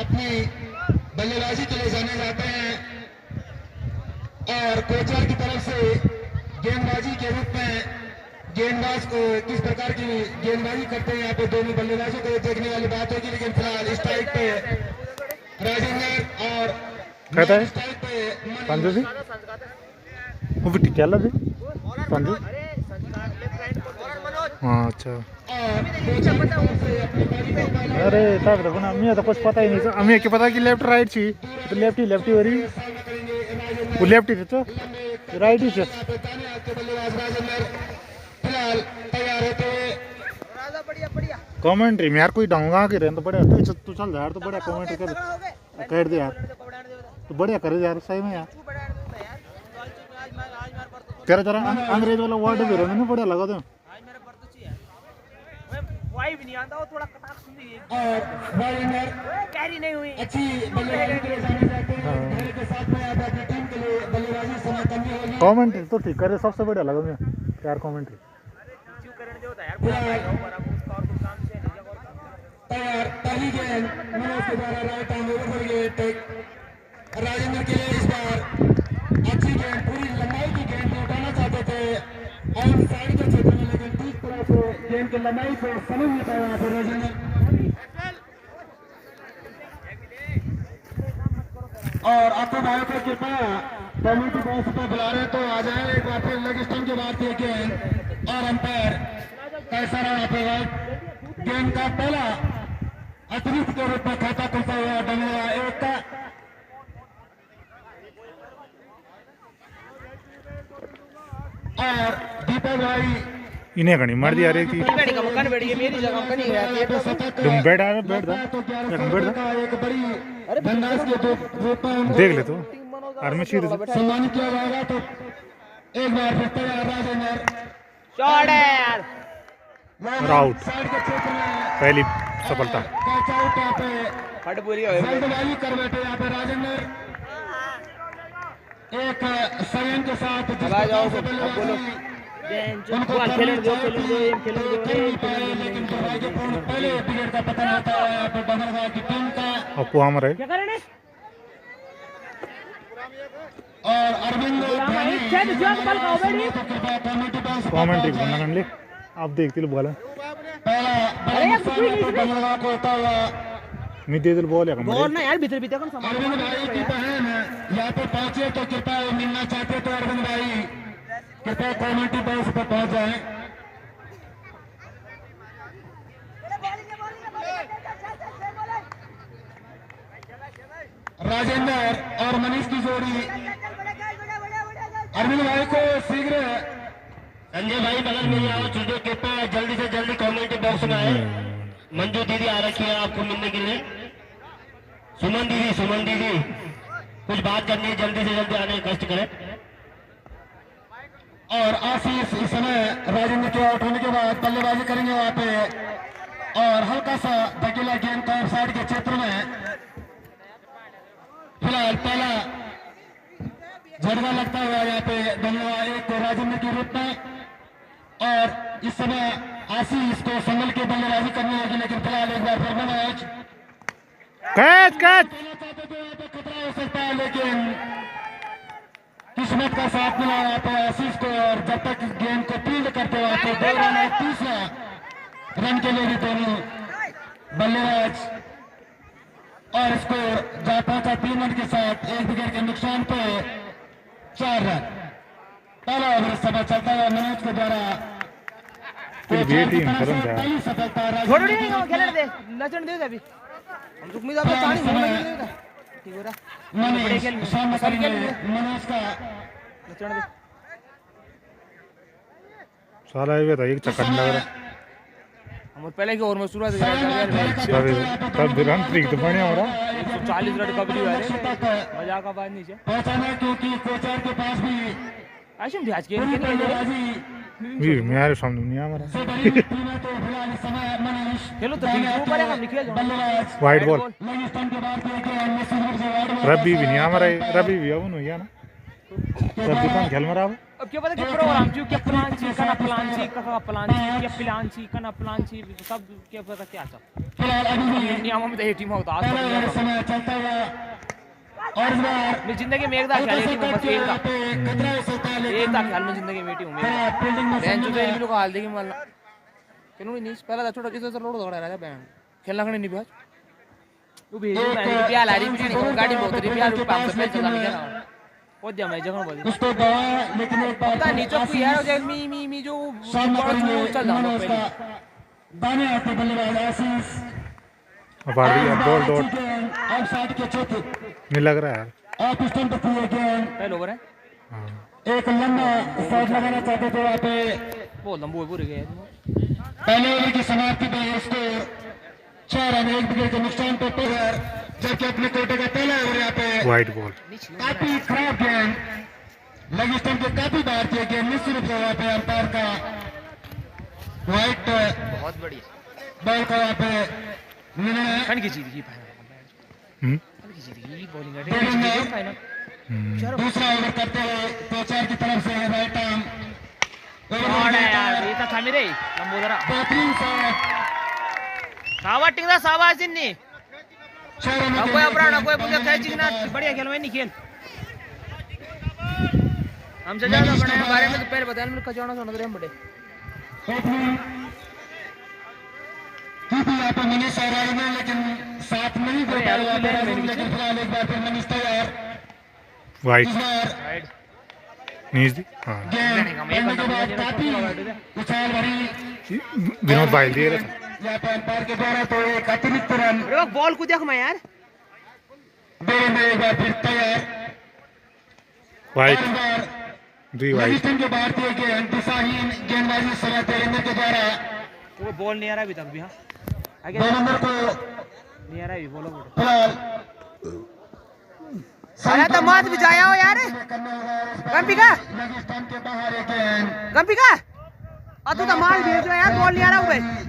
अपनी बल्लेबाजी के लिए जाने जाते हैं और कोचर की तरफ से गेंदबाजी के रूप में गेंदबाज को किस प्रकार की गेंदबाजी करते हैं यहाँ पे दोनों बल्लेबाजों को देखने वाली बात होगी। लेकिन फिलहाल स्ट्राइक पे राजेंद्र और कहता है स्ट्राइक पे संजू जी वो भी क्या लगे संजू। हाँ अच्छा अरे तब तो बना मैं तो कुछ पता ही नहीं हमें क्या पता कि लेफ्ट राइट थी तो लेफ्टी लेफ्टी हो रही वो लेफ्टी थे तो राइट ही थे। कमेंट्री में यार कोई डाऊंगा के रहे तो बढ़िया तू चल यार तो बढ़िया कमेंट्री कर दे यार तो बढ़िया करे यार सही में यार तेरा जरा अंग्रेज वाला वर्ड भी रहा बढ़िया लगा दो भी नहीं आता वो थोड़ा कटाक सुनी कैरी नहीं हुई अच्छी बल्लेबाजी के लिए जाने जाते हैं धैर्य के साथ में आप अपनी टीम के लिए बल्लेबाजी समय कम नहीं होगी। कमेंट्री तो ठीक करे सबसे बढ़िया लगा मुझे यार कमेंट्री क्यों करने जो होता है यार पूरा उसका और कुछ काम से तैयार पहली गेंद मनोज के द्वारा right hand over take Rajendra के लिए इस बार अच्छी गेंद पूरी लंबाई की गेंद उठाना चाहते थे और साइड के क्षेत्र में लेकिन ठीक तरह से गेंद की लंबाई को समझ नहीं पाया यहाँ पर राजेंद्र और आपको भाइयों को कृपया कमेटी बॉक्स पर बुला रहे तो आ जाए एक बार फिर लेग स्टंप के बाद की गेंद और अंपायर कैसा रहा यहाँ पे गेंद का पहला अतिरिक्त के रूप में खाता खुलता हुआ डंगवा एक का और दीपक भाई इन्हें घनी मार दिया रे की मेरी जगह नहीं है तुम बैठ आ बैठ जा एक बड़ी धनराशि के रूप में देख ले तो आर्मी शीर सम्मानित किया जाएगा तो एक बार फिर तैयार राजेंद्र शॉट है यार और आउट पहली सफलता फट पूरी जल्दबाजी कर बैठे यहाँ पे राजेंद्र एक संयम के साथ पहले पीरियड का पतन होता है यहाँ पे बंगलगा की टीम का आपको हमारे और अरविंद कमेंट्री बनना कर ले आप देखते बोला पहला को होता हुआ मैं दे दिल बोल ना यार भीतर भीतर कौन सामान अरविंद भाई की बहन यहाँ पे पहुंचे तो कृपया मिलना चाहते तो अरविंद भाई कृपया कमेटी बॉक्स पर पहुंच जाए। राजेंद्र और मनीष की जोड़ी अरविंद भाई को शीघ्र संजय भाई बगल में आओ चुके कृपया जल्दी से जल्दी कमेटी बॉक्स में आए। मंजू दीदी आ रखी है आपको मिलने के लिए। सुमन दीदी कुछ बात करनी है जल्दी से जल्दी आने का कष्ट करें। और आशीष इस समय राजेंद्र के आउट होने के बाद बल्लेबाजी करेंगे वहां पे और हल्का सा धकेला गेंद को साइड के क्षेत्र में फिलहाल पहला झटका लगता हुआ यहाँ पे धन्यवाद एक राजेंद्र के रूप में और इस समय आशीष को संभल के बल्लेबाजी करनी होगी लेकिन फिलहाल एक बार फिर मैच खतरा हो सकता है लेकिन किस्मत का साथ मिला यहाँ पे आशीष को और जब तक गेंद को फील्ड करते हुए तो 2 रन और तीसरा रन के लिए भी दोनों बल्लेबाज और स्कोर जहाँ पहुंचा 3 रन के साथ 1 विकेट के नुकसान पे 4 रन। पहला ओवर समय चलता है मनोज के द्वारा पहली सफलता नचन दे अभी हम सुखमी साहब को चालीस ठीक हो रहा सामना करेंगे मनोज का नचन दे साला ये था एक चक्कर लग रहा हम पहले की ओवर में शुरुआत तब रन ठीक तो बढ़िया हो रहा 40 रन कबड्डी वाले मजा का बात नीचे पहुंचाना क्योंकि कोचर के पास भी आशिम ध्याज के वीर मेरे सामने नहीं हमारा खेलो तो ठीक है ऊपर हम निकल जाओ वाइड बॉल रबी भी नहीं हमारा रबी भी अब नहीं ना रबी कौन खेल मरा अब क्या पता क्या प्रोग्राम जो क्या प्लान ची कना प्लान ची कका प्लान ची क्या प्लान ची कना प्लान ची सब क्या पता क्या था फिलहाल अभी भी इंडिया में तो एक टीम होता आज पहला ओवर समय चलता हुआ और इस बार मैं जिंदगी में एक दा खेल टीम में बस एक दा खतरा हो सकता है एक लेकिन दा खेल में जिंदगी में टीम में फिलहाल फील्डिंग में बेंच संजू पे का भी लोग हाल देखी मालना क्यों नहीं पहला दा छोटा जिसे लोड दौड़ा राजा बैंड खेलना खड़े नहीं बात तू भेज रुपया ला रही भी गाड़ी बहुत रुपया रुपया 500 रुपया चला नहीं ना बहुत दिया मैं जगह बोली उसको गवा लेकिन एक बार पता नहीं चौक यार जो मी जो सामना करेंगे चल रहा मनोज का दाने आते बल्लेबाज आशीष बाहर दिया बॉल डॉट ऑफ साइड के चौथे नहीं लग रहा है ऑफ स्टंप टू अगेन पहले ओवर है हाँ। एक लंबा शॉट लगाना चाहते थे वहाँ पे बहुत लंबो पूरे गए पहले ओवर की समाप्ति में स्कोर 4 रन 1 विकेट के नुकसान पे पेयर जबकि अपने कोटे का पहला ओवर यहाँ पे वाइड बॉल काफी खराब गेंद लेग स्टंप के काफी भारतीय गेंद निश्चित रूप से वहाँ पे अंपायर का व्हाइट बहुत बढ़िया बॉल का वहाँ पे निर्णय खन की जीत की फाइनल हम्म खन की जीत की बॉलिंग है फाइनल दूसरा ओवर करते हुए कोचार की तरफ से राइट आर्म और यार ये तो था मेरे लंबोदरा बेहतरीन शॉट सावा टिंगदा सावा सिन्नी 6 रनों के कोई अपराध कोई पूजा कैच ना बढ़िया खेल में नहीं खेल हमसे ज्यादा बड़े बारे में तो पहले बताया मैंने कचौड़ा सुना दे हम बड़े ओपनिंग क्योंकि यहाँ पे मनीष और ने लेकिन साथ नहीं दे पाए लेकिन फिलहाल एक बार फिर मनीष तैयार वाइड इस बार राइट नीच दी हाँ गेंद पहले के बाद काफी उछाल भरी विनोद भाई दे रहे थे यहाँ पे अंपायर के द्वारा तो एक अतिरिक्त रन अरे बॉल को देख मैं यार देंगे एक बार फिर तैयार वाइड और इस बार दुई वाइड ललितन के भारतीय गेंद दिशाहीन गेंदबाजी समय तेरेंद्र के द्वारा वो बॉल नहीं आ रहा अभी तक भी हाँ आगे 2 नंबर को नहीं आ रहा अभी बोलो फिलहाल अरे तो मत भी जाया हो यार करना होगा गंपिका लगिस्तान के बाहर एक गेंद गंपिका अब तो माल भेज दो यार बॉल नहीं आ रहा भाई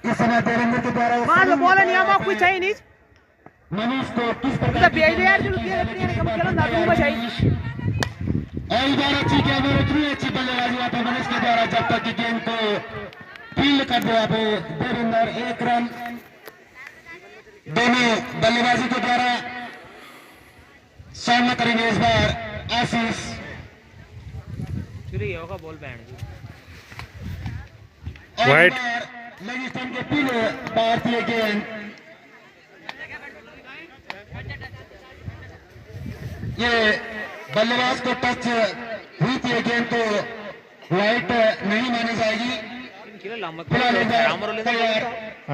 इस समय तेरेंद्र के द्वारा माल में बॉल नहीं आ रहा कुछ चाहिए नहीं मनीष को किस तो प्रकार भेज दे यार जो खेल कम खेलन दादू में चाहिए और इस बार अच्छी गेंद और इतनी अच्छी बल्लेबाजी यहाँ पे मनीष के द्वारा जब तक की गेंद को फील्ड कर दिया पे देवेंद्र 1 रन दोनों बल्लेबाजी के द्वारा सामना करेंगे इस बार आशीष चलिए होगा बॉल बैंड White. लगिस्तान के पीले भारतीय गेंद ये बल्लेबाज को टच हुई थी गेंद तो व्हाइट नहीं मानी जाएगी फिलहाल एक बार तैयार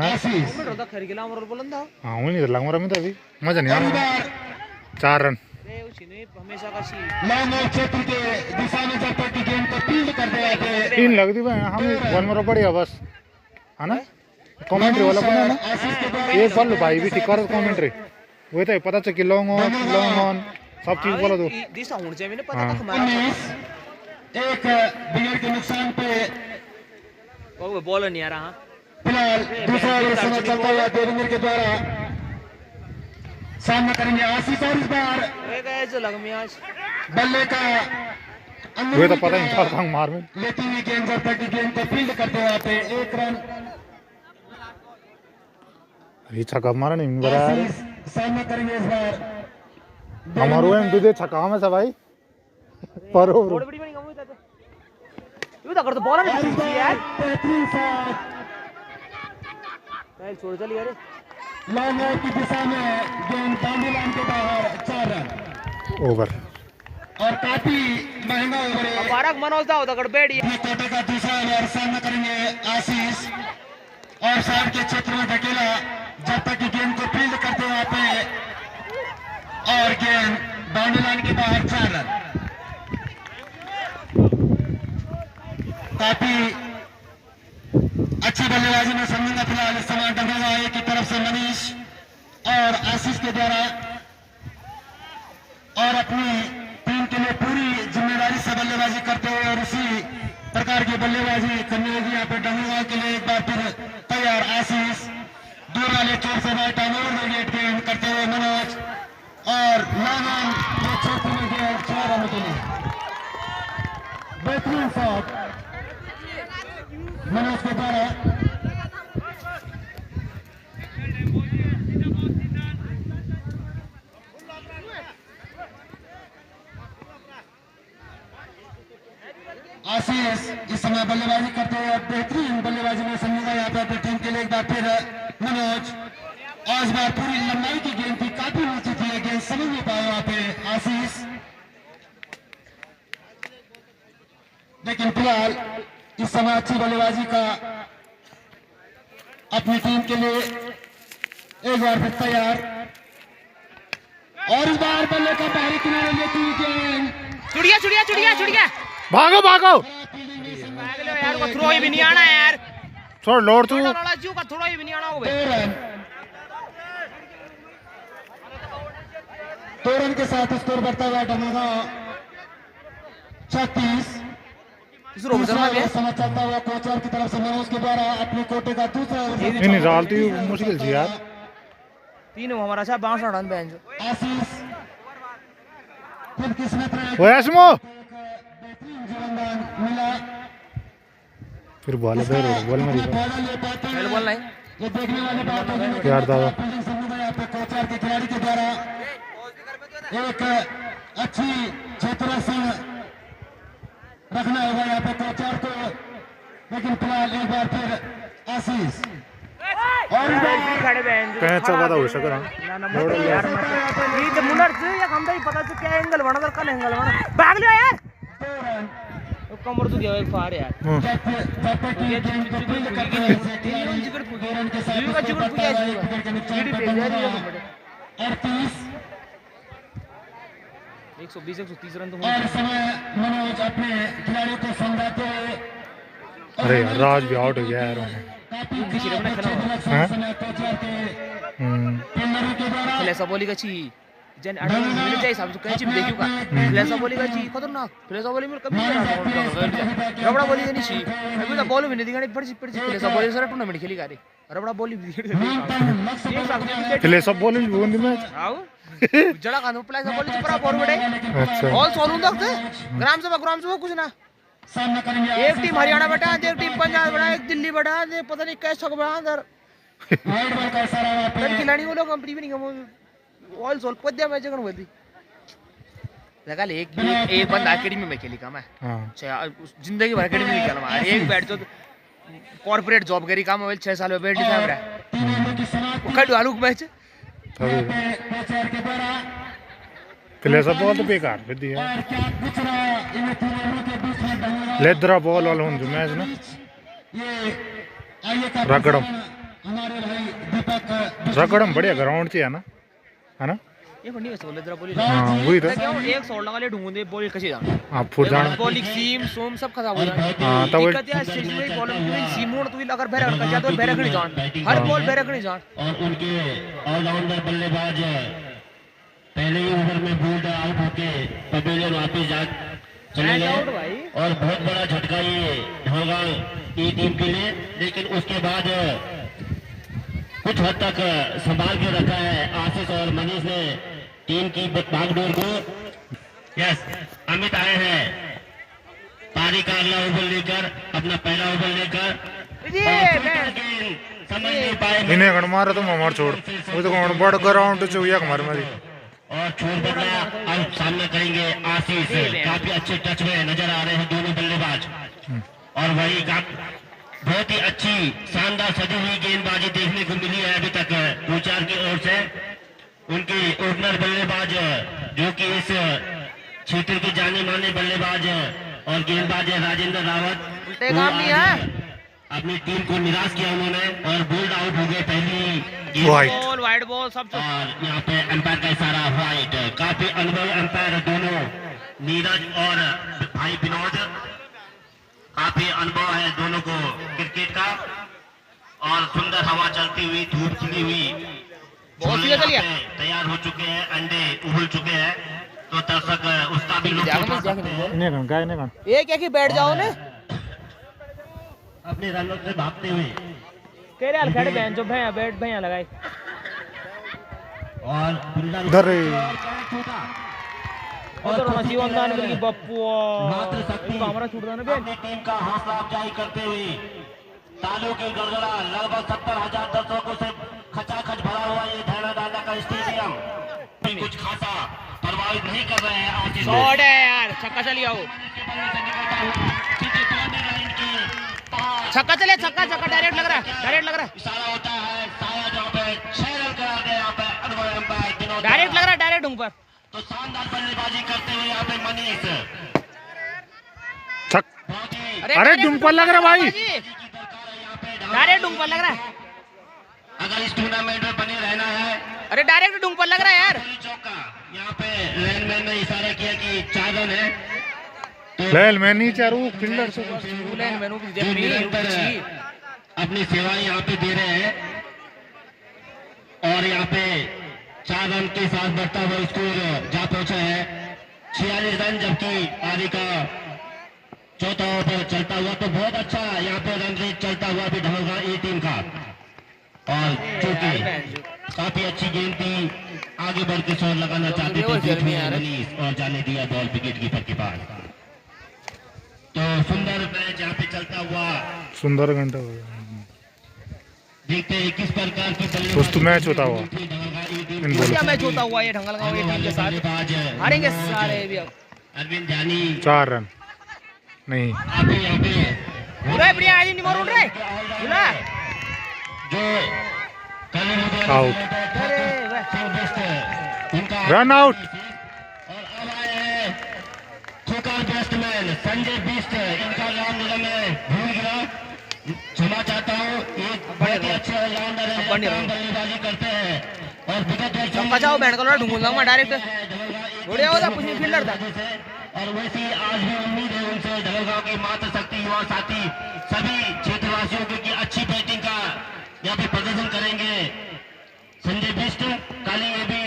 आशीष हाँ वो नहीं लग रहा मैं तो अभी मजा नहीं आ और इस रहा बार 4 रन हमेशा का सी लॉन्ग ऑफ क्षेत्र के दिशा में जब तक की गेंद को फील्ड कर दिया थे 3 लग दी भाई हम वन मोर बढ़िया बस है ना कमेंट्री वाला बना ना आशीष के द्वारा एक बार लो भाई भी ठीक कर कमेंट्री वही तो पता चल कि लॉन्ग ऑन सब चीज बोला दो दिशा होनी चाहिए मैंने पता हाँ। था हमारा 19 एक विकेट के नुकसान पे वो बॉल नहीं आ रहा फिलहाल दूसरा ओवर समय चलता हुआ देवेंद्र के द्वारा सामना करेंगे आशीष और इस बार जो लग में आज बल्ले का वही तो पता नहीं था भांग मार में लेती हुई गेंद जब तक की गेंद को फील्ड करते हुए आते 1 रन अरे छक्का मारा नहीं बड़ा यार आशीष सामना करेंगे इस बार हमारो एम दे छक्का में सब भाई पर बड़ी बड़ी बनी गई तो ये तो कर तो बॉल और इस नहीं बार यार बेहतरीन शॉट पहले छोड़ चली अरे लॉन्ग ऑफ की दिशा में गेंद बाउंड्री लाइन के बाहर 4 रन ओवर और काफी महंगा ओवर है पारक मनोज दा होता कर बैठ अपने कोटे का दूसरा ओवर सामना करेंगे आशीष और साइड के क्षेत्र में धकेला जब तक की गेंद को फील्ड करते हुए आते और गेंद बाउंड्री लाइन के बाहर 4 रन काफी अच्छी बल्लेबाजी में समझूंगा फिलहाल इस समय डंगा की तरफ से मनीष और आशीष के द्वारा और अपनी टीम के लिए पूरी जिम्मेदारी से बल्लेबाजी करते हुए और उसी प्रकार की बल्लेबाजी करने होगी यहाँ पे डंगा के लिए एक बार फिर तैयार आशीष दूर वाले चोर से राइट आर्म गेट गेंद करते हुए मनोज और लॉन्ग ये क्षेत्र में गया 4 रन के लिए बेहतरीन शॉट मनोज के द्वारा समय बल्लेबाजी करते हुए बेहतरीन बल्लेबाजी में समझेगा यहाँ पे अपनी टीम के लिए। एक बार फिर मनोज, और इस बार पूरी लंबाई की गेंद थी, काफी नीचे थी गेंद, समझ नहीं पाया वहां पे आशीष। लेकिन फिलहाल इस समय अच्छी बल्लेबाजी का अपनी टीम के लिए एक बार फिर तैयार, और इस बार बल्ले का बाहरी किनारे लेती हुई गेंद। छुड़िया छुड़िया छुड़िया छुड़िया, भागो भागो भाग लो यार, को थ्रो ही भी नहीं आना यार, छोड़ लोड तू। लड़ा जीव का थ्रो ही भी नहीं आना हो बे। 2 रन के साथ स्कोर बढ़ता हुआ डमागा 36। इस रोब शर्मा भी है, समय चलता हुआ कोचर की तरफ से मनोज के द्वारा अपने कोटे का दूसरा नहीं निकालती मुश्किल थी यार। 3 हमारा अच्छा 62 रन बेंच। आशीष खुद किस्मत रहे, वो एस्मो बेहतरीन जीवनदान मिला। फिर बॉल बॉल मारी पहले बॉल नहीं, ये देखने वाले बात होगी यार दादा फील्डिंग समझ यहाँ पे कोचर के खिलाड़ी के द्वारा एक अच्छी क्षेत्ररक्षण रखना होगा यहाँ पे कोचर को। लेकिन फिलहाल एक बार फिर आशीष, और इस बार खड़े बेंच कहीं अच्छा पता हो सके ना। ना मत यार, मत ये तो मुनर से या हम तो पता तो क्या एंगल बना था, कल एंगल बना, भाग लियो यार। 2 रन वो कमर तो गया एक फार यार, ये जिगर पुगिया जीडी पे जा रही है। 38 120 130 रन तो और समय मनोज अपने खिलाड़ियों को समझाते हुए। अरे यार राज भी आउट हो गया यार। किसी ने खेला हाँ? समय कोचर के फील्डरों के द्वारा फ्लैश बोली का ची जन अड़ा मिल जाए सब कह ची देखियो का फ्लैश बोली का ची खतरनाक फ्लैश बोली में कभी रबड़ा बोली नहीं ची अभी तो बॉल भी नहीं दिखानी पड़ फ्लैश बोली सारा टूर्नामेंट खेली कारी रबड़ा बोली भी एक साथ फिर सब बॉल भी बंद मैच आओ जड़ा कानो फ्लैश बोली पर फॉरवर्ड है अच्छा ऑल सोलूं तक ग्राम सभा कुछ ना सामना करेंगे। एक टीम हरियाणा बैठा है, एक टीम पंजाब बैठा है, एक दिल्ली बैठा है, पता नहीं कैसा बैठा अंदर वाइड बॉल का इशारा वहां पे। तर खिलाड़ी वो लोग कंपनी भी नहीं कम ऑल सोल पद्या मैच जगन होती लगा ले एक बंदा एकेडमी में खेली काम है हां जिंदगी भर एकेडमी में खेला है एक बैठ तो कॉर्पोरेट जॉब करी काम है 6 साल में बैठ साहब रहा वो कट आलू मैच तभी कोचर के द्वारा फिर सब बॉल तो बेकार कर दिया और क्या कुछ रहा इन तीनों के बीच में दंगल। लेदरा बॉल वाला हो जो मैच ना ये आइए का रगड़म हमारे भाई दीपक रगड़म बढ़िया ग्राउंड से है ना ये फंडी में सोले जरा बोली हां वही था क्या एक सोल लगा ले ढूंढ दे बॉल कशी जान आप फुट जाना बॉलिंग सीम सोम सब खराब हो जाए हां तो दिक्कत है स्टेज में बॉलिंग में सीमोन तू अगर बेरा कर जा तो बेरा नहीं जान हर बॉल बेरा नहीं जान और उनके ऑलराउंडर बल्लेबाज पहले ही ओवर में बोल्ड आउट होके पवेलियन वापस जा चले गए और बहुत बड़ा झटका ये होगा ई टीम के लिए। लेकिन उसके बाद कुछ हद तक संभाल के रखा है आशीष और मनीष ने टीम की बागडोर को। यस अमित आए हैं पारी का अगला ओवर लेकर, अपना पहला ओवर लेकर समझ नहीं पाए इन्हें गण मारा तो हमार छोड़ वो तो गण बड़ ग्राउंड चुया हमारे मारी और छोड़ बदला। अब सामना करेंगे आशीष, काफी अच्छे टच में नजर आ रहे हैं दोनों बल्लेबाज और वही बहुत ही अच्छी शानदार सजी हुई गेंदबाजी देखने को मिली है अभी तक कोचार की ओर से। उनके ओपनर बल्लेबाज जो कि इस क्षेत्र के जाने माने बल्लेबाज और गेंदबाज है राजेंद्र रावत, उल्टे काम नहीं है अपनी टीम को निराश किया उन्होंने और बोल्ड आउट हो गए पहली बॉल वाइड बॉल सब और यहाँ पे अंपायर का इशारा व्हाइट। काफी अनुभवी अंपायर दोनों नीरज और भाई विनोद, काफी अनुभव है दोनों को क्रिकेट का और सुंदर हवा चलती हुई धूप खिली हुई तैयार हो चुके हैं, अंडे उबल चुके हैं तो दर्शक उसका भी इन्हें गण गाय ने गण एक एक ही बैठ जाओ ने अपने रनों से भागते हुए कह रहे खड़े बहन जो भैया बैठ भैया लगाए और उधर और जीवन दान करके बप्पू मात्र शक्ति हमारा छूट देना बहन अपनी टीम का हौसला अफजाई करते हुए तालियों की गड़गड़ा लगभग 70,000 दर्शकों से खचाखच भरा हुआ ये धैना दादा का स्टेडियम भी कुछ खासा प्रभावित नहीं कर रहे हैं। शॉट है यार छक्का चली आओ क्योंकि छक्का चले, छक्का छक्का डायरेक्ट लग रहा है, डायरेक्ट लग रहा है, इशारा होता है शायद यहाँ पे 6 रन करा गया यहाँ पे अनुभव अंपायर विनोद डायरेक्ट लग रहा है, डायरेक्ट ऊपर। तो शानदार बल्लेबाजी करते हुए यहाँ पे मनीष छक बहुत ही अरे डायरेक्ट डुंपर लग रहा भाई। की दरकार है यहाँ पे डायरेक्ट ऊपर लग रहा है, अगर इस टूर्नामेंट में बने रहना है अरे डायरेक्ट ऊपर लग रहा है यार। चौका यहाँ पे लाइनमैन ने इशारा किया कि 4 रन है तो लैल मैं नहीं चाह रहा फील्डर से मैंने भी जो निरंतर अपनी सेवाएं यहाँ पे दे रहे हैं और यहाँ पे 4 रन के साथ बढ़ता हुआ स्कोर जा पहुंचा है 46 रन, जबकि पारी का चौथा ओवर चलता हुआ तो बहुत अच्छा यहाँ पे रन रेट चलता हुआ भी ढहोगा ये टीम का। और चूंकि काफी अच्छी गेंद थी, आगे बढ़ के शॉट लगाना चाहते थे बीच में मनीष और जाने दिया बॉल विकेट कीपर के पास। तो सुंदर मैच यहाँ पे चलता हुआ, सुंदर घंटा हो देखते हैं किस प्रकार की दोस्तों मैच होता हुआ इन क्या बोलो मैच होता हुआ ये ढंगल गांव ये टीम के साथ, बल्लेबाज हारेंगे सारे भी अब। अरविंद जानी 4 रन नहीं अभी यहाँ पे उरे प्रिया आज नहीं मारो रे बुला, जो आउट अरे वाह उनका रन आउट। और अब आए हैं सुपर बैट्समैन संजय बिष्ट, इनका नाम निगम में भूल गया, क्षमा चाहता हूँ। एक बहुत ही अच्छे ऑलराउंडर है, बल्लेबाजी करते हैं और विकेट चौका जाओ बैंड कलर ढूंढूंगा मैं डायरेक्ट बढ़िया होता कुछ नहीं फील्डर था। और वैसे ही आज भी उम्मीद है उनसे ढलगांव की मातृ शक्ति युवा साथी सभी क्षेत्रवासियों को कि अच्छी बैटिंग का यहाँ पे प्रदर्शन करेंगे। संजय बिष्ट कल ये भी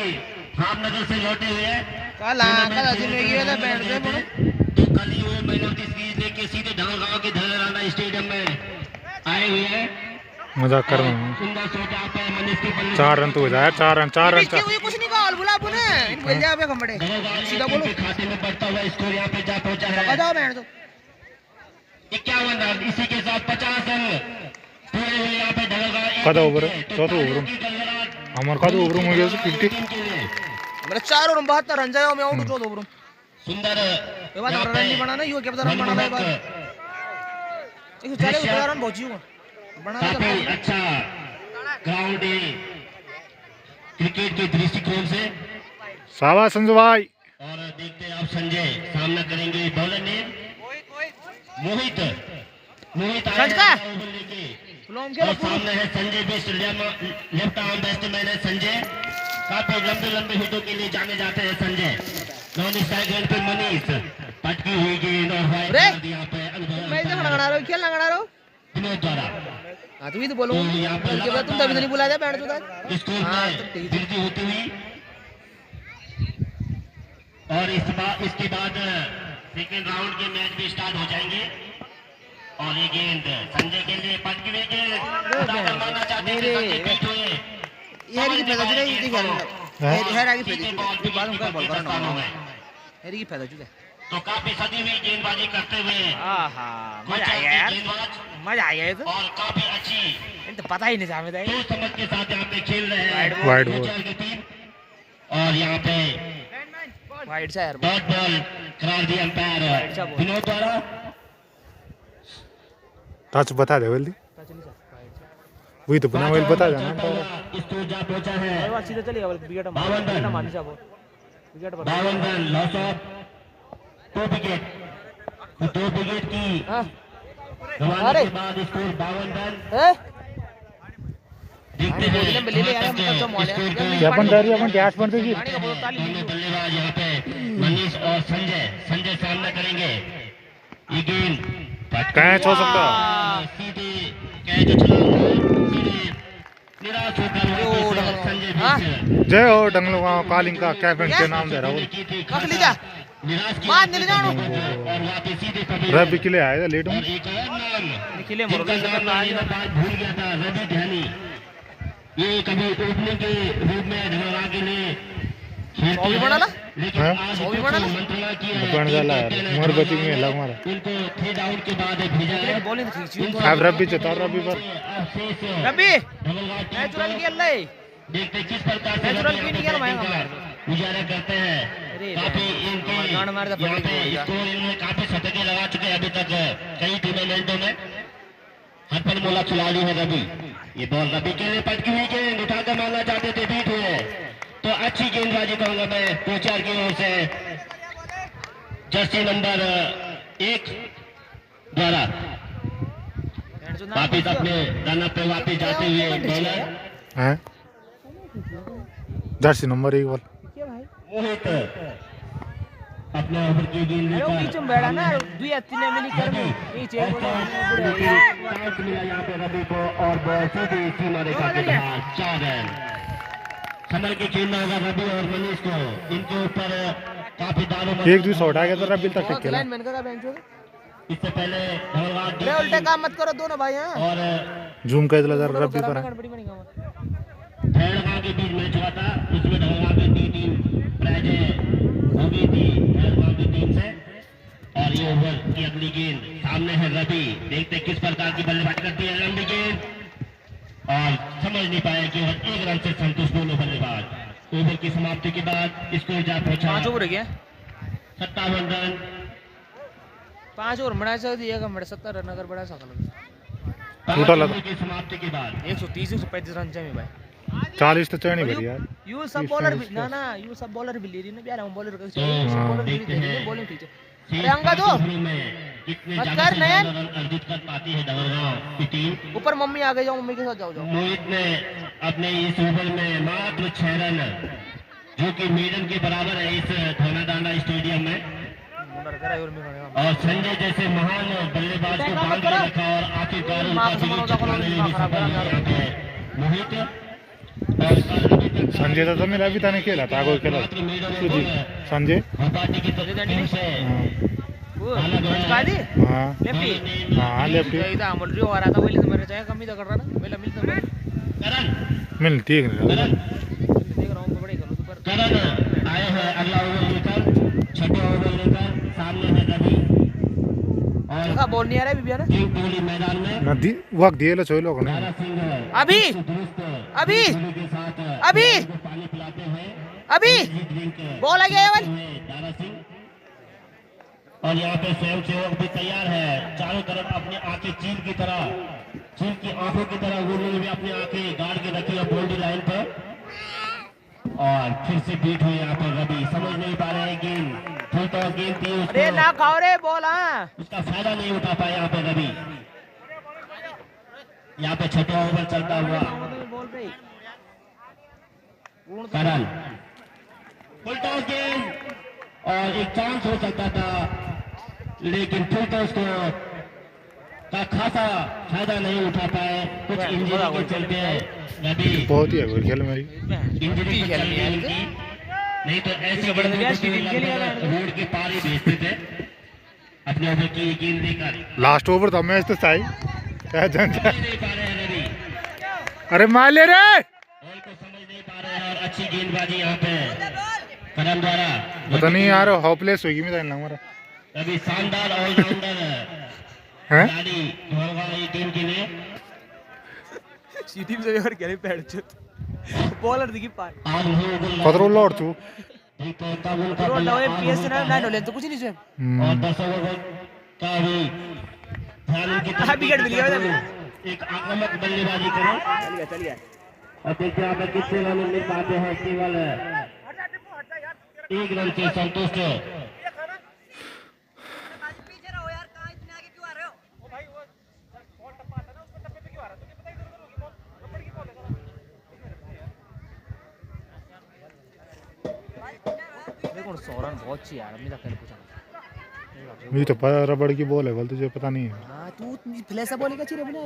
रामनगर से लौटे हुए हैं, कल दिन में गया था बैंड से बोलो तो कल ही वो मैन ऑफ द सीरीज लेके सीधे ढलगांव के धलराना स्टेडियम में आए हुए हैं। मजाक कर रहा हूँ। सुंदर शॉट यहाँ पे मनीष के बल्ले 4 रन तो हो जाए 4 रन 4 रन ये कुछ नहीं कॉल बुला पुने इन बोल जा पे खंबड़े सीधा बोलो के खाते में बढ़ता हुआ स्कोर यहाँ पे जा पहुंचा आ है जाओ बैंड तो 51 रन, इसी के साथ 50 रन पूरे हुए यहाँ पे ढलगांव। कदा ओवर चौथा ओवर हमार कदा ओवर मुझे 50 मेरा 4 और 72 रन जाए मैं आउट 14 ओवर सुंदर ये बात रन नहीं बनाना ये क्या बता रन बनाना है बात एक चले 12 रन पहुंची हूं बनाना काफी अच्छा ग्राउंड क्रिकेट के दृष्टिकोण से। शाबाश संजू भाई। और देखते हैं आप संजय सामना करेंगे बॉलर ने मोहित संजय का और सामने है Sanjay best left arm batsman है संजय, काफी लंबे लंबे हिटों के लिए जाने जाते हैं संजय। नॉन स्ट्राइक रेंज पे मनीष पटकी हुई गेंद और वाइड यहाँ पे मैं इसे लगा रहा हूं खेल लगा रहा हूं विनोद द्वारा। हां तू ही तो बोलो के बाद तुम तभी नहीं बुलाया बैठ तो था स्कोर में वृद्धि होती हुई और इसके बाद सेकेंड राउंड के मैच भी स्टार्ट हो जाएंगे। और ये गेंद संजय के लिए पटकी हुई गेंद मारना चाहते थे संजय पीट हुए हेरी की फायदा जुड़े ये खेल हेर आगे फायदा बाद उनका बॉल करना हेरी की फायदा जुड़े तो काफी सदी हुई गेंदबाजी करते हुए आहा मजा आ गया यार मजा आ गया तो और काफी अच्छी इन तो पता ही नहीं था हमें तो समझ के साथ यहाँ पे खेल रहे हैं वाइड बॉल की टीम। और यहाँ पे वाइड सा यार डॉट बॉल करार दिया अंपायर विनोद द्वारा। टच बता दे जल्दी वही तो बना वही बता देना स्कोर जा पहुंचा है और सीधा चलेगा विकेट मारनी चाहिए विकेट पर 52 रन लॉस ऑफ 2 विकेट की अरे के बाद स्कोर 52 रन। देखते हैं ले ले यार हम तो मौलिया अपन डरी अपन डैश बन देगी पानी का बोतल ताली दोनों बल्लेबाज यहाँ पे मनीष और संजय सामना करेंगे। ये गेंद कैच हो सकता सीधे कैच सीधे निराश होकर संजय भी जय हो डंगलो गांव कालिंग का कैप्टन के नाम दे रहा हूँ रख लीजा मान ले जानो और वापस सीधे पकड़ रवि के लिए आया लेट हूँ एक और नाम निकले मोर जिनका नाम ये बात भूल गया था रवि ध्यानी। ये कभी ओपनिंग के रूप में ढलवा के लिए खेलते भी बना ला लेकिन हाँ? आज भी बना ला मंत्रणा की है बन गया यार मोर बचिंग में लग मारा उनको 3 आउट के बाद भेजा है। बॉलिंग ठीक छी अब रवि चता रवि पर रवि नेचुरल खेल ले देखते किस प्रकार से नेचुरल की नहीं खेल भाई गुजारा करते हैं। काफी इनके गाना मार यहाँ पे स्कोर इन्होंने काफी शतकें लगा चुके हैं अभी तक कई टूर्नामेंटों में। हरपन मोला खिलाड़ी है रवि। ये बॉल रवि के लिए पटकी हुई गेंद उठाकर मारना चाहते थे, बीट हुए। तो अच्छी गेंदबाजी कहूंगा मैं कोचार की ओर से जर्सी नंबर 1 द्वारा। वापिस अपने रन पे वापिस जाते हुए बॉलर हैं जर्सी नंबर 1 बॉल मोहित अपने ओवर की गेंद अरे वो बीच में बैठा ना, 2 या 3 मिली कर नीचे चांस मिला यहाँ पे रवि को और बॉल सीधी सीमा रेखा के बाहर 4 रन। संभल के खेलना होगा रवि और मनीष को, इनके ऊपर काफी दारों एक दूसरा उठा गया तो रबी तक टिक गया। लाइनमैन का बेंच हो। इससे पहले धन्यवाद अरे उल्टे काम मत करो दोनों भाई। हां और जूम कर दिला जरा रबी पर धैरगांव के बीच मैच हुआ था, उसमें धैरगांव की टीम पराजय हो गई थी धैरगांव की टीम से। और ये ओवर की अगली गेंद सामने है रवि, देखते किस प्रकार की बल्लेबाजी करती है। लंबी गेंद और समझ नहीं पाया कि 1 रन से संतुष्ट दोनों बल्लेबाज। ओवर की समाप्ति के बाद स्कोर जा पहुंचा 5 ओवर गया 57 रन। 5 ओवर बना सकती है, 70 रन अगर बड़ा सकल टोटल की समाप्ति के बाद 130 135 रन चाहिए भाई। 40 तो चढ़नी पड़ी यार। यू सब बॉलर भी ना यू सब बॉलर भी ले रही ना प्यारा बॉलर का बॉलर भी दे रही बॉलिंग ठीक है। अरे अंगा दो मत कर नयन, अर्जित कर पाती है धवलगांव की टीम। ऊपर मम्मी आ गई, जाओ मम्मी के साथ जाओ। मोहित ने अपने इस ओवर में मात्र 6 रन, जो कि मेडन के बराबर है इस धोनाडांडा स्टेडियम में। और संजय जैसे महान बल्लेबाज को बांध के रखा और आखिरकार उनका विकेट चुकाने में भी सफल हुए यहाँ पे मोहित। संजय तो मेरा भी ताने खेला था, आगो खेला संजय। पार्टी की टीम से हाँ हाँ लेफ्टी मिलती है करण आए हैं अगला ओवर लेकर, 6ठे ओवर लेकर। सामने है रवि और बॉल नहीं आ रहा है बिबिया ना एक टोली मैदान में नदी वक्त दिए लो छोड़ लोग ने दारा सिंह अभी अभी के साथ अभी पानी पिलाते हुए अभी बॉल आ गया है दारा सिंह। और यहाँ पे स्वयं सेवक भी तैयार है, चारों तरफ अपनी आंखें चील की आंखों की तरह उन्होंने भी अपनी आंखें गाड़ के रखी है बाउंड्री लाइन पर। और फिर से बीट हुई यहाँ पर रवि, समझ नहीं पा रहे हैं गेंद गेंद थी अरे ना खाओ रे बॉल। हाँ उसका फायदा नहीं उठा पाया यहाँ पे रवि। यहाँ पे 6ठा ओवर चलता हुआ करण फुल टॉस गेंद और एक चांस हो सकता था, लेकिन फुल टॉस को का खासा फायदा नहीं उठा पाए कुछ इंजरी के चलते। रवि बहुत ही है खेल मेरी इंजरी के चलते उनकी, नहीं तो ऐसे रोड के पार ही भेजते थे अपने ओवर की गेंद देकर। लास्ट ओवर था मैच तो सही क्या जानता। नहीं पा रहे हैं रवि, अरे मार ले रे बॉल को समझ नहीं पा रहे हैं और अच्छी गेंदबाजी यहाँ पे करण द्वारा। पता नहीं यार होपलेस होगी मैं जानना हमारा रवि शानदार ऑलराउंडर हैं खिलाड़ी धोलगांव की टीम के लिए। सीटी में से और क्या पैर चुत बॉलर दिखी पार आज नहीं उगल पत्रो लौट तू एक काबुल का रोल डाउन पीएस ना 9 होले तो कुछ नहीं से और 10 ओवर का भी ध्यान उनकी तरफ विकेट मिल गया एक आक्रामक बल्लेबाजी करें। चल गया और देखिए यहाँ पे कितने रन मिल पाते हैं, केवल 1 रन से संतुष्ट। देखो 100 रन बहुत चाहिए यार, मैं कल पूछा मुझे तो पता रबड़ की बॉल है बोल तुझे पता नहीं है। हां तू फ्लैश बॉल का चाहिए बना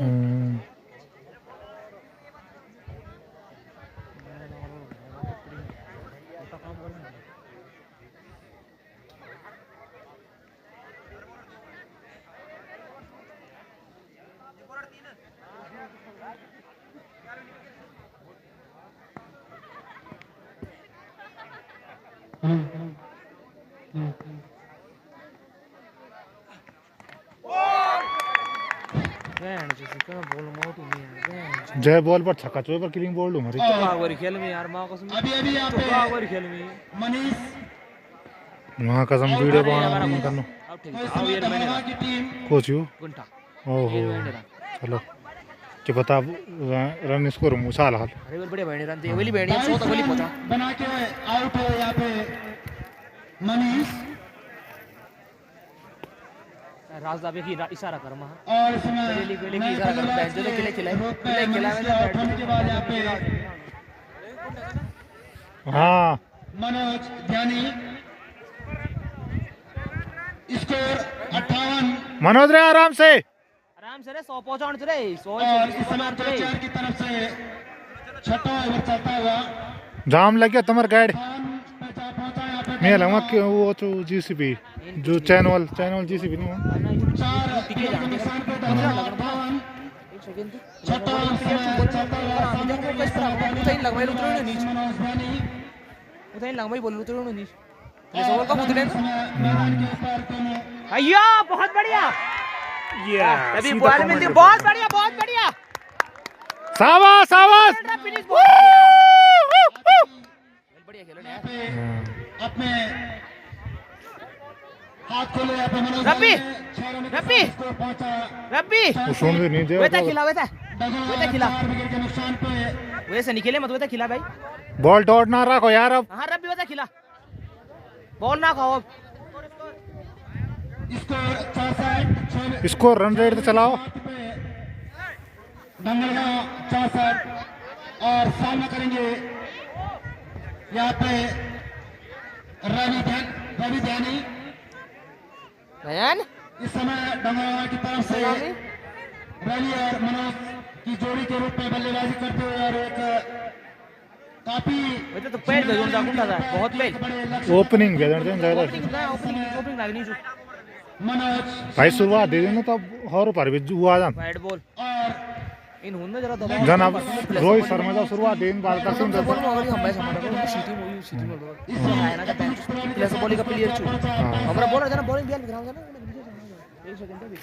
जय बॉल पर छक्का चौके पर किलिंग बोल्ड हमारी तो खेल में यार मां कसम अभी यहाँ पे खेल में मनीष वहां कसम वीडियो बना करनो अब ठीक है अब यार मैंने की टीम कोच यू घंटा ओहो चलो कि बता रन स्कोर मुसा हाल अरे बोल बढ़िया बैठी रन थी वही बैठी 100 तक वही पहुंचा बना के आउट है यहाँ पे मनीष राजदा पे की इशारा कर महा और इसमें चलेली गोली की इशारा कर बैठ जो खिले खिला में बैठ के बाद यहाँ पे हाँ मनोज ध्यानी स्कोर 58 मनोज रे आराम से रे 100 पहुंचाउन रे 100 और इस समय चार की तरफ से छठा ओवर चलता हुआ जाम लग गया तुम्हारे गाइड पहुंचा यहाँ पे मैं लगा कि वो तो जीसीबी जो चैनल जीसीबी नहीं चार टिके जाएंगे नुकसान पे एक सेकंड छठा ओवर चलता हुआ उतैन लगवाई उतरो नीचे मनोज ध्यानी उतैन लगवाई बोल उतरो नीचे ये सवाल का उतरे मैदान के ऊपर दोनों अय्या बहुत बढ़िया अभी बॉल मिलती बहुत बढ़िया शाबाश शाबाश फिनिश बढ़िया खेलो यार अपने हाथ खोले यहाँ पे मनोज रब्बी पहुंचा रब्बी वो सुन भी नहीं दे वैसा खिला वैसा खिला 4 विकेट के नुकसान पे वैसे नहीं खेले मत वैसा खिला भाई बॉल डॉट ना रखो यार अब हाँ रब्बी वैसा खिला बॉल ना खाओ स्कोर 64 इसको रन रेट तो चलाओ दंगलगांव 64 और सामना करेंगे यहाँ पे रवि ध्यानी नयन इस समय दंगलगांव की तरफ से रवि और मनोज की जोड़ी के रूप में बल्लेबाजी करते हुए और एक काफी वैसे तो पैर गजों का गुंडा था बहुत पैर ओपनिंग दे दें ज्यादा ओपनिंग लगनी जो मनोज भाई शुरुआत दे देना तो और पर भी हुआ जान वाइड बॉल और इन हुन जरा दबाव जनाब रोहित शर्मा का शुरुआत दिन बाद तक सुन बॉल में अगर हम भाई समारा सिटी में दो इसमें है ना का प्लेस बॉलिंग का प्लेयर छु हमरा बॉलर जना बॉलिंग दिया ग्राउंड जना एक सेकंड भी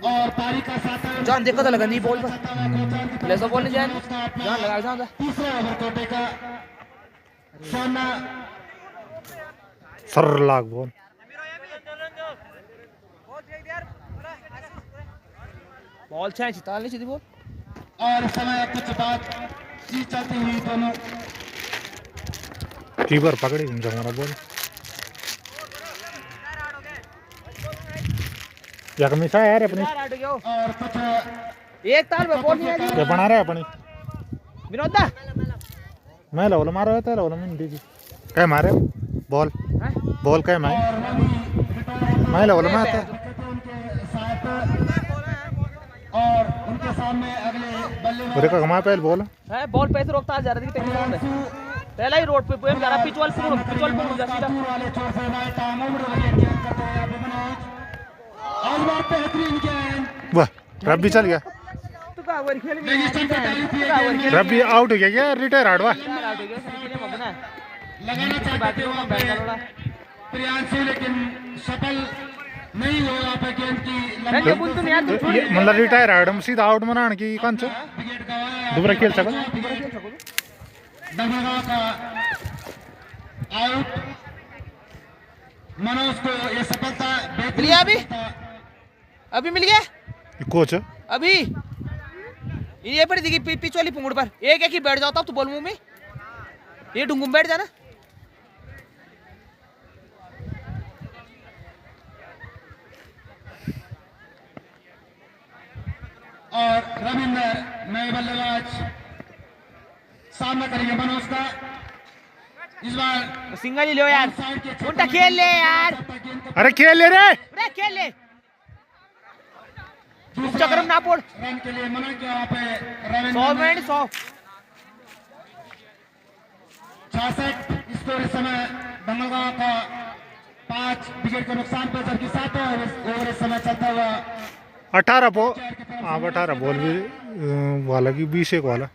और पारी का साथ जान देखो तो लगन दी बॉल पर प्लेस बॉल नहीं जान जान लगा जान तीसरा ओवर कोटे का सामना सर लाख बॉल बॉल छे चिताल नहीं सीधी बॉल और इस समय कुछ बात सी चलती हुई दोनों कीपर पकड़ी हमारा बॉल या कमीसा यार अपनी और कुछ एक ताल में बॉल नहीं आई क्या बना रहा है अपनी विनोद दा मैं लवल मारो है तो लवल में दीजिए क्या मारे बॉल बॉल क्या मैं लवल में आता उनके साथ और उनके सामने अगले बल्लेबाज पूरे का कमा पहल बॉल है बॉल पैसे रोकता जा रही थी पहला ही रोड पे पोएम जा रहा पिचवल पूर्ण जा सीधा वाले छोर से बाएं टांग उम्र वाले गेंद करते हैं अभी मनोज और बार बेहतरीन गेंद वाह रब्बी चल गया तू का ओवर खेल में रेगिस्तान पे डाली थी गेंद रब्बी आउट हो गया क्या रिटायर आउट हुआ आउट हो गया खेलने में बना लगाना चाहते थे वहाँ पे प्रियांशु लेकिन सफल नहीं हो यहाँ पे गेंद की रंग बुन तुम यार तू छोड़ मतलब रिटायर आउट हम सीधा आउट मनाने की कौन सा विकेट गवाया दोबारा खेल सको दंगलगांव का आउट मनोज को ये सफलता मिल गया अभी मिल गया कोच अभी ये पर देखिए पिच वाली पुंगड़ पर एक एक ही बैठ जाता तू बॉल मुंह में ये डुंगुम बैठ जाना और रविंदर नए बल्लेबाज सामना करेंगे मनोज का इस बार सिंगल ही लो यार उल्टा खेल ले यार अरे खेल ले रे अरे खेल ले चक्रम ना पोड़ रन के लिए मना किया वहाँ पे 100 मिनट 100 66 स्कोर इस समय दंगलगांव का 5 विकेट के नुकसान पर जबकि 7 ओवर इस समय चलता हुआ 18 बॉल हाँ 18 बॉल भी वाला की 20 एक वाला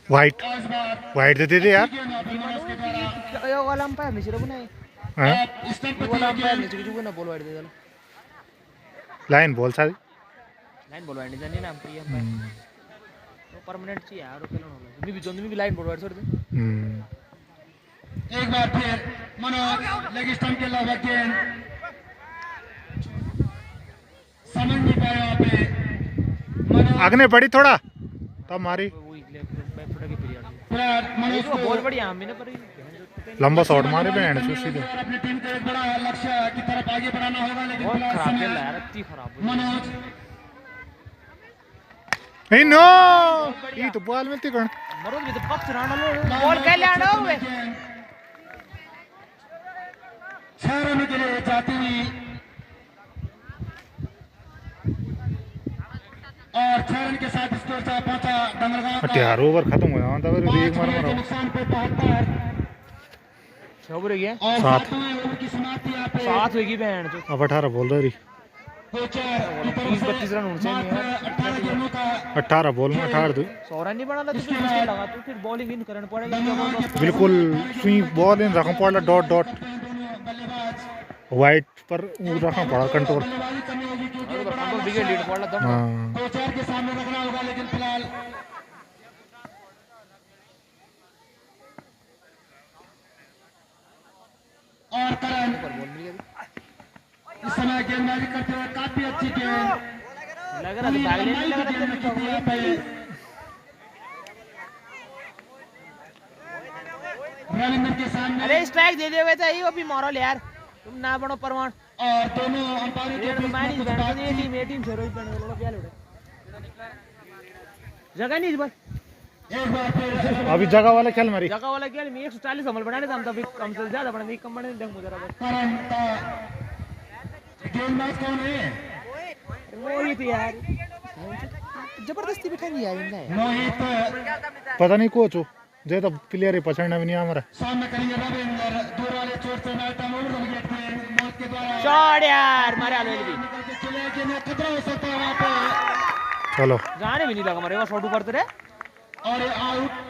वाइट और इस बार वाइट देते थे यार मनोज के द्वारा यो वाला अंपायर नीचे रखो ना हाँ? स्टंप ये वाला अंपायर नीचे जो ना बॉल वाइड दे दो लाइन बॉल सारी लाइन बॉल वाइड जानी ना अंपायर तो परमानेंट चाहिए यार ओके ना होगा भी जोन में भी लाइन बॉल वाइड छोड़ दे एक बार फिर मनोज लेग स्टंप के अलावा गेंद समझ नहीं पाया वहाँ पे मनोज आगने बढ़ी थोड़ा तब मारी वही बैक फुट की पीरियड पूरा मनोज तो को बहुत बढ़िया हम ने पर लंबा शॉट मारे बहन से सीधे अपनी टीम को एक बड़ा लक्ष्य की तरफ आगे बढ़ाना होगा लेकिन बहुत फिलहाल खराब समय खेल रहा है यार इतनी खराब मनोज ए नो ये तो बॉल मिलती कौन मरोज भी तो पक्ष राणा लो बॉल कैले आना हुए 6 रन के लिए जाती हुई और 6 रन के साथ स्कोर से पहुंचा डंगरगांव का 18 ओवर खत्म हो जाता है एक मार के मारो नुकसान पे 72 छबर गया और 7 सातवें ओवर की समाप्ति यहाँ पे 7 होगी बहन जो अब 18 बॉल रही कोचर की तरफ 30-32 रन होने चाहिए मात्र 18 गेंदों का 18 बॉल में 18 दो 100 रन नहीं बनाना तो फिर मुश्किल लगा तो फिर बॉलिंग इन करना पड़ेगा बिल्कुल स्विंग बॉल इन रखना पड़ा डॉट डॉट दोनों बल्लेबाज वाइट पर रखना पड़ा कंट्रोल बल्लेबाजी करनी होगी क्योंकि कंट्रोल विकेट लीड पड़ा दम हाँ कोचर के सामने रखना होगा लेकिन फिलहाल और करण बॉल मिल गया इस समय गेंदबाजी करते हुए काफी अच्छी गेंद लग रहा था भाग लेने लग रहा था रविंद्र के सामने अरे स्ट्राइक दे दिए हुए थे ये भी मारो यार तुम ना बनो परवान और दोनों अंपायरों के रेड बीच में माइनस कुछ बैठ बात ये टीम से रोई पड़ने वाला प्याल उड़े जगह नहीं इस बार एक बार फिर अभी जगह वाले खेल मारी जगह वाला क्या मैं 140 हमल बनाने था हम तभी कम से ज्यादा बनाने कम बनाने देख मुझे बस करण का गेंदबाज कौन है वो ही थी यार जबरदस्ती बिठा नहीं आई इनने मोहित पता नहीं कोच हो जे तो प्लेयर ही पछड़ना भी नहीं हमारा सामने करेंगे रविंद्र दूर वाले चोट से नाइटा मोड़ विकेट पे मौत के द्वारा शॉट यार मारे आलो भी निकल के चले गए ना खतरा हो सकता है वहाँ पे चलो जाने भी नहीं लगा मारे वो शॉट ऊपर तेरे और ये आउट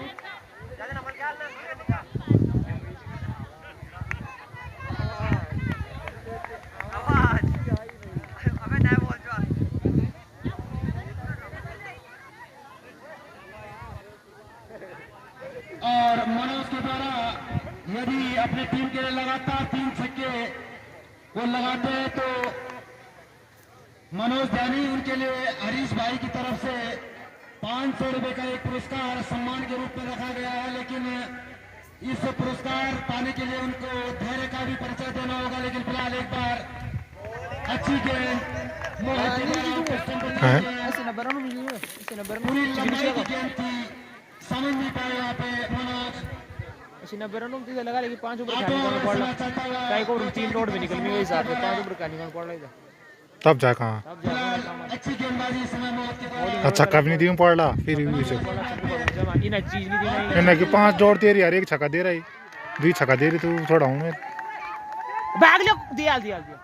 और मनोज के द्वारा यदि अपनी टीम के लिए लगातार 3 छक्के वो लगाते हैं तो मनोज ध्यानी उनके लिए हरीश भाई की तरफ से 500 रुपए का एक पुरस्कार सम्मान के रूप में रखा गया है लेकिन इस पुरस्कार पाने के लिए उनको धैर्य का भी परिचय देना होगा लेकिन फिलहाल एक बार अच्छी गेंद मोहित के द्वारा हैं? ऐसे नंबर नो मिली है ऐसे नंबर पूरी लंबाई की गेंद थी समझ नहीं पाए यहाँ पे मनोज ऐसे नंबर नो मुझे लगा लेकिन 5 ऊपर खाने का पड़ रहा कई को 3 रोड में निकल में वही साथ 5 ऊपर खाने का पड़ रहा था तब जा कहाँ तब जा अच्छी गेंदबाजी इस समय मोहित के द्वारा अच्छा कभी नहीं दी पड़ रहा फिर भी से इना चीज नहीं देना इन्हें की 5 दौड़ दे रही यार एक छक्का दे रही 2 छक्का दे रही तू थोड़ा हूँ भाग लो दिया दिया दिया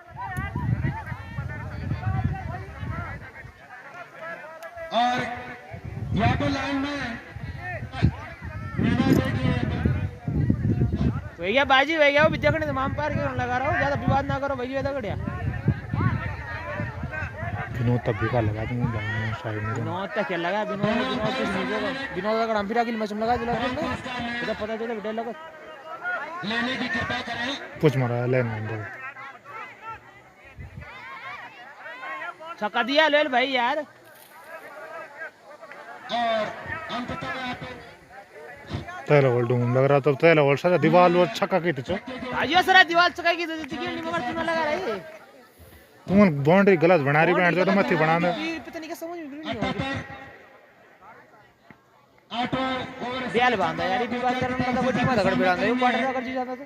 और यहाँ पे लाइन में भैया बाजी भैया वो विद्या करने तमाम पार के लगा रहा हूँ ज्यादा विवाद ना करो भैया वेदा कड़िया विनोद तब भी का लगा दूंगा शायद नहीं विनोद तक क्या लगा विनोद कुछ नहीं होगा विनोद का हम फिर आगे मचम लगा दिला तुमने इधर पता चला विडे लगा लेने की कृपा करें कुछ मरा लेन दो छक्का दिया ले भाई यार और अंततः यहाँ पे तेरा बोल दूं लग रहा तब तेरा बोल सारा दीवार वो छक्का की तो आजियो सरा दीवार चकाई की तो चिकन नहीं मगर तूने लगा रही है तुम बाउंड्री गलत बना रही बैंड तो मत ही बना दे पता नहीं क्या समझ में नहीं अंततः ऑटो ओवर ब्याल बांधा यार ये विवाद करने मतलब वो टीम में झगड़ बिड़ा वो क्वार्टर अगर जी जाता तो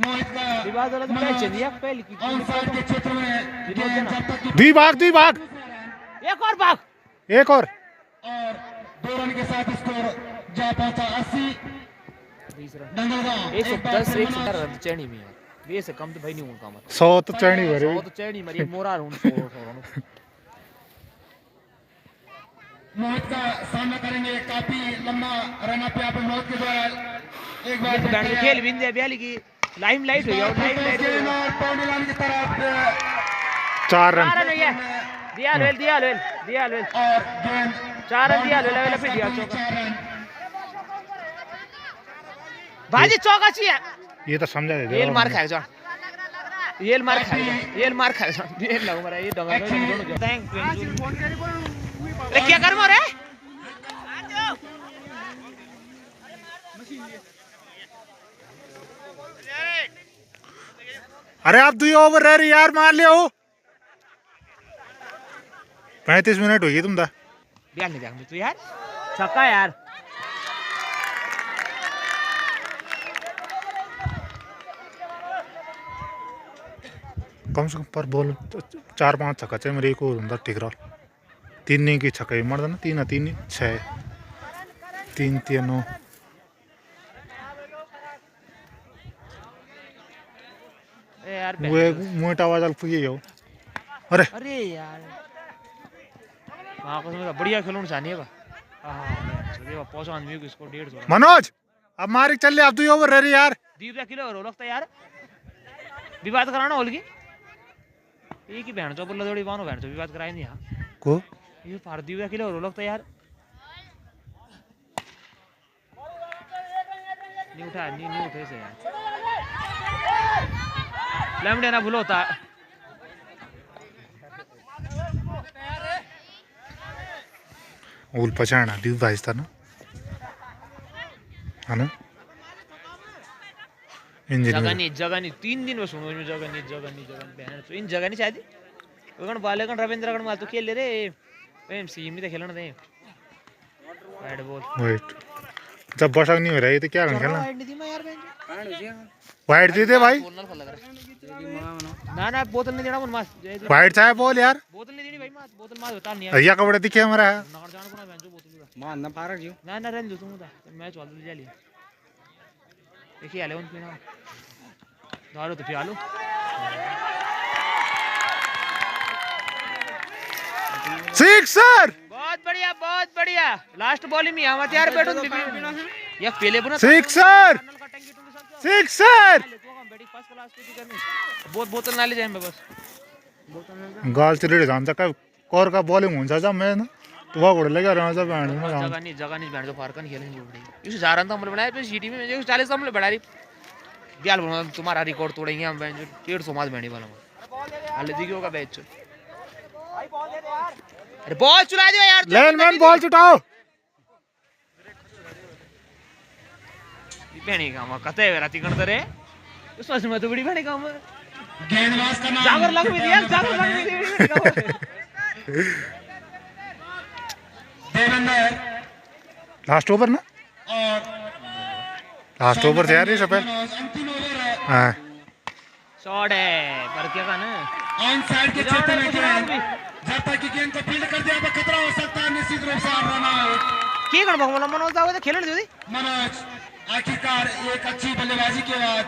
मोहित का विवाद वाला तो कैच दिया पहले की ऑन साइड के क्षेत्र में गेंद जब तक दी भाग एक और भाग एक और और 2 रन के साथ स्कोर जा पहुंचा 80 तीसरा डंगलगांव 110 117 रन चैनी में यार वे से कम तो भाई नहीं उनका मत 100 तो चढ़नी भरे वो तो चैनी मरी मोरा उन 100 मोहित का सामना करेंगे काफी लंबा रन अप यहाँ पे मोहित के द्वारा एक बार बैंड खेल बिंद है ब्याली की लाइमलाइट हो गया लाइमलाइट हो गेंद गया और पाउंडी लाइन की तरफ 4 रन 4 रन हो गया दिया लोल और गेंद 4 रन दिया लोल फिर दिया चौका 4 रन भाजी चौका चाहिए ये तो समझा दे रेल मार खाएगा जा ये मार खा ये लग रहा है ये डंगा दोनों थैंक अरे क्या कर मोरे अरे आप 2 ओवर रह रही यार, मार लिया हो। 35 मिनट हो गई तुम दा ध्यान नहीं देंगे तू यार छक्का यार कम से कम पर बॉल 4-5 छक्का चाहिए मेरे, एक और होता ठीक रहा। 3 नहीं की छक्का मरदा ना, 3 6 3 3 9 यार वो मोटा आवाज अल्प की हो। अरे अरे यार वहां को मेरा बढ़िया खिलौना चाहिए बा हां ये पहुंचा आदमी को इसको 150 मनोज अब मारिक चल ले, अब 2 ओवर रह रही यार। दीप का किलो लगता यार विवाद कराना होलगी एक ही बहन चो बोल थोड़ी बानो बहन चो विवाद कराई नहीं हां को ये फार दीप का किलो लगता यार नहीं उठा नहीं उठे से यार लेमडे ना भूलो होता उल पछाना दीप भाई था ना, है ना इंजीनियर जगह नहीं 3 दिन में सुनो में जगह नहीं बहन तो इन जगह नहीं शायद वगन बालेगन रविंद्र गण माल तो खेल ले रे एम सी में तो खेलना दे वाइड बॉल वेट जब बशक नहीं हो रहा है तो क्या खेलना वाइड नहीं दी मैं यार बहन वाइड दे दे भाई, ना बोतल नहीं देना मन मास वाइड चाहे बॉल यार, बोतल नहीं देनी भाई मास बोतल मास बता नहीं यार या कपड़े दिखे हमारा नगर जान को ना बहन जो बोतल का मान ना फारक जी ना रहन दो तुम मैच वाला ले लिया देखिए आले उन पीना दारू तो पियालो सिक्सर बहुत बढ़िया लास्ट बॉल में हम यार बैठो ये पहले बुना सिक्सर बहुत बोतल ना ले जाए मैं बस गाल चिरड़े जान का कोर का बॉलिंग हुन्छ जा मैं ना तो वो गोड़ लगा रहा था बैंड में जगह नहीं बैंड जो फारकन खेलेंगे उड़ी इस जा रहा था हमने बनाया फिर सीटी में जो 40 हमने बढ़ा रही दियाल बोला तुम्हारा रिकॉर्ड तोड़ेंगे हम बैंड 150 मास बैंडी वाला हाल दी होगा बैच अरे बॉल चुरा दो यार लेन मैन बॉल चुटाओ बेणी काम कते राती गणतर रे उसमें मत बड़ी बेणी काम गेंदबाज का नाम जागर लग भी दिया जागर लग भी दिया देवेंद्र लास्ट ओवर ना, और लास्ट ओवर से यार ये सब अंतिम ओवर है हां शॉट है पर क्या का ना ऑन साइड के क्षेत्र में जब तक कि गेंद को फील्ड कर दिया तो खतरा हो सकता है निश्चित रूप से आउट रन आउट की गण भगवान मनोज दावे तो खेलने दे मनोज आखिरकार एक अच्छी बल्लेबाजी के बाद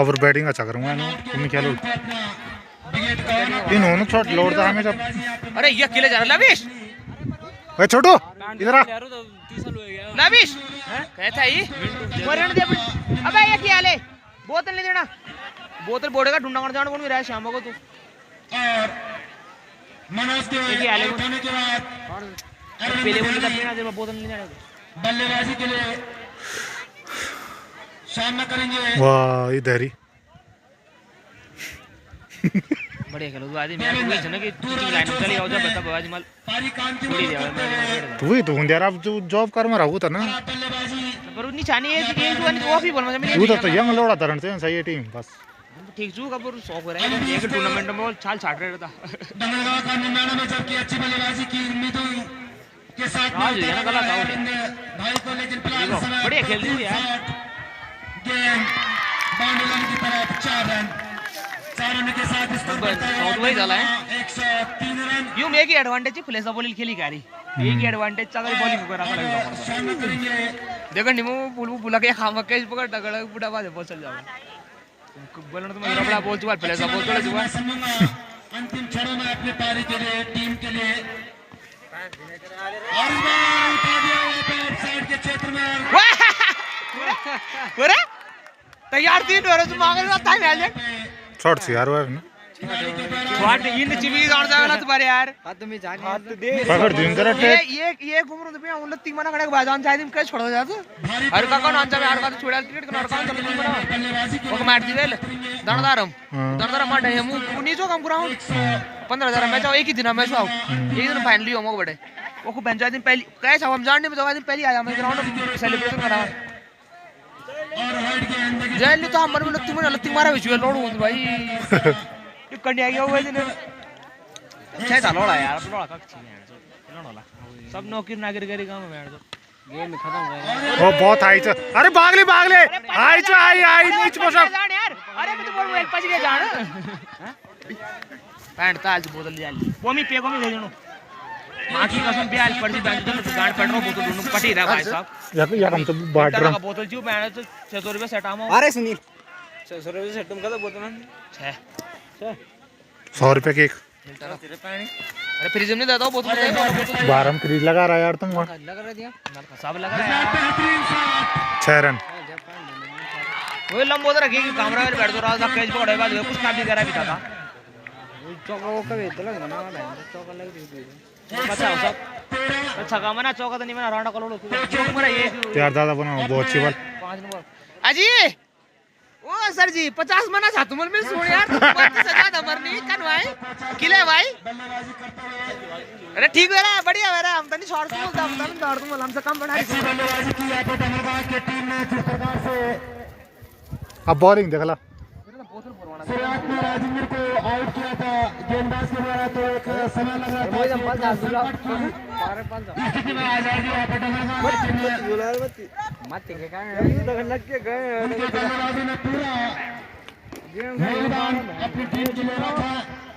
ओवर बैटिंग अच्छा करूंगा ना तुम क्या लोड अपना विकेट का इन्होंने शॉट लोड था हमेशा। अरे ये खेले जा रहा लविश ओए छोटू इधर आ लविश कहता ही वरण दे अबे ये क्या ले बोतल नहीं देना बोतल बोर्ड का ढूंढना कर जाना कौन भी रहा शाम को तू और मनोज के देखिए आले उठाने के बाद पहले बोल का पीना दे बोतल नहीं देना बल्लेबाजी के लिए सामना करेंगे वाह इधर ही बढ़िया खेलो तू आदमी मैं वही जन कि तू लाइन चली आओ जा बता बाबाजी माल पारी काम की थोड़ी दे तू ही तो यार अब जो जॉब कर में रहू था ना बल्लेबाजी पर उतनी छानी है कि एक वाली वो भी बोल मैं तू तो यंग लोड़ा धरण से सही है टीम बस ठीक जू कपूर 100 हो रहा है एक टूर्नामेंट में वो छाल छाट रहा था डंगरगांव का 99 जबकि अच्छी बल्लेबाजी की उम्मीदों के साथ आज ये ना गला आउट है भाई को लेकिन फिलहाल इस समय बढ़िया खेल रही है यार गेंद बाउंड्री लाइन की तरफ 4 रन 4 रन के साथ स्कोर बढ़ता है आउट वही झाला है 103 रन यू एक एडवांटेज प्लेस बॉलिंग खेली गारी एक एडवांटेज चा बॉलिंग करा लागला सामना करेंगे देखो निमो बुला के खाम के पकड़ टगड़ बुढ़ा बाजे बॉल चल जाओ बोलना तो मेरा बड़ा बॉल चुका प्लेस बॉल चले चुका अंतिम क्षणों में अपनी पारी के लिए टीम के लिए और इस बार उठा दिया ऊपर साइड के क्षेत्र में पूरा तैयार 3 ओवर से मांग रहा था मैच शॉट से यार वो है ना वाट इन चिवी जाऊन जावला तुम्हारे यार हाथ तुम्ही जाग हाथ दे पकड़ दिन जरा ये घुमरो तो उन तीन मना खड़े बाजान चाहे तुम कैसे छोड़ जाते हर का कौन आंचा में हर का छोड़ा क्रिकेट का हर का चल तुम बना वो मार दी वेल दरदारम मार है मु पुनी जो काम ग्राउंड 15000 मैच एक ही दिन मैच आओ एक दिन फाइनली हो मो बड़े वो को पंचायत दिन पहली कैसे हम जानने में 2 दिन पहले आया मैं ग्राउंड सेलिब्रेशन करा जैन तो हमर में लत्ती मारा विजुअल लोड हो भाई ये कंडिया गया हुआ दिन छह साल लोड़ा यार लोड़ा का लोड़ा सब नौकरी नागरिक काम में बैठ दो गेम खत्म हो गया वो बहुत हाई छ अरे भाग ले आई नीच बस यार अरे मैं तो बोल वेल पच गया जान पैंट ताल बोतल ले ली वो मी पे को मी ले देनो मां की कसम पे आल पड़ दी बैंक तो गाड़ पड़ रहा बोतल दोनों पटी रहा भाई साहब यार हम तो बाट रहा बोतल जो मैं तो 600 रुपए सेट आमो अरे सुनील 600 रुपए सेट तुम का बोतल 100 रुपए की एक अरे फ्रिज में देता हूं बोतल 12 फ्रिज लगा रहा यार तुम लगा रहा दिया सब लगा रहा 6 रन वो लंबो तो रखी कैमरा में बैठ दो रात तक कैच पकड़े बाद कुछ काम भी करा भी था चौका वो कभी तो लग ना चौका लग दी बचाओ सब अच्छा काम ना चौका तो नहीं मैंने राउंड कॉल चौक मेरा ये यार दादा बनाओ बहुत अच्छी बात 5 नंबर अजी ओ सर जी 50 मना था तुम में सुन यार बात से ज्यादा मरनी कन भाई किले भाई अरे ठीक है रे बढ़िया है रे हम तो नहीं शॉर्ट बोलता हम तो दौड़ दूंगा हमसे कम बना बल्लेबाजी की है तो धन्यवाद की टीम ने जिस प्रकार से अब बॉलिंग देख ला शुरुआत में राजेंद्र को आउट किया था गेंदबाज के द्वारा तो एक समय लगा था स्थिति में आ जाएगी यहाँ पे बल्लेबाजी ने पूरा मैदान अपनी टीम के लिए रखा